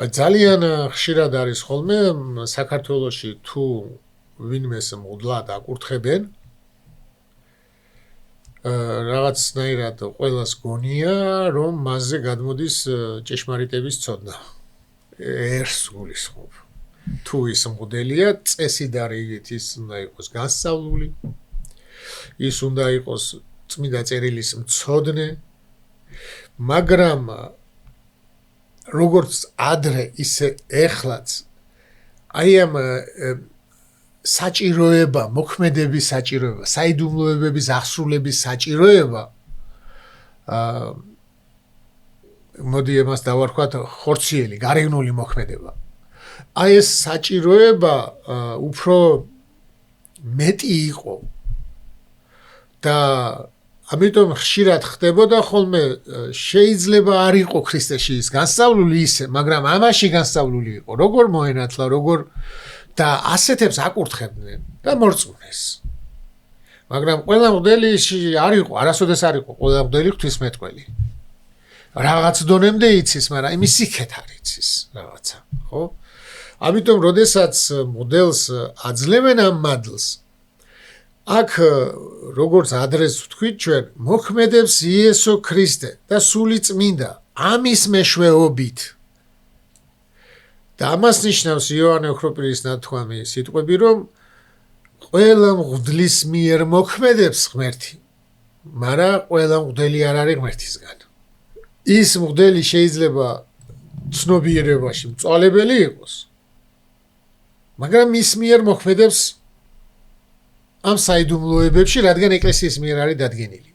ძალიან ხშირად არის ხოლმე საქართველოში თუ ვინმეს მოდლად აკურთხებენ რაღაცნაირად ყველას გონია რომ მასზე გადმოდის ჭეშმარიტების ცოდნა ერს გულისხმობ თუ ის მოდელია წესი და რიგით ის უნდა იყოს განსწავლული ის უნდა იყოს წმინდა წერილის მცოდნე მაგრამ როგორც ადრე ისე ეხლაც აი ამ საჭიროება, მოქმედების საჭიროება, საიდუმლოებების აღსრულების საჭიროება მოდი ამას დავარქვათ ხორციელი, გარეგნული მოქმედება. აი ეს საჭიროება უფრო მეტი იყო და ამიტომ ხშირად ხდებოდა ხოლმე შეიძლება არ იყო ქრისტეში ის განსწავლული ისე, მაგრამ ამაში განსწავლული იყო, როგორ მოენათლა, როგორ და ასეთებს აკურთხებდნენ და მორწმუნეს. მაგრამ ყველა მოდელიში არ იყო, არასოდეს არ იყო ყველა მოდელი ღვთისმეტყველი. რაღაც დონემდე იცის, მაგრამ იმის სიქეთ არ იცის რაღაცა, ხო? ამიტომ როდესაც მოდელს აძლევენ ამ მადლს აქ როგორც ადრეს ვთქვით ჩვენ მოქმედებს იესო ქრისტე და სული წმინდა ამის მეშვეობით და ამას ნიშნავს იოანე ოქროპირის ნათქვამი სიტყვები რომ ყველა მღვდლის მიერ მოქმედებს ღმერთი მაგრამ ყველა მღვდელი არ არის ღმერთისგან ის მღვდელი შეიძლება ცნობიერებაში მწვალებელი იყოს მაგრამ ის მიერ მოქმედებს ამ საიდუმლოებებში, რადგან ეკლესიის მიერ არის დადგენილი.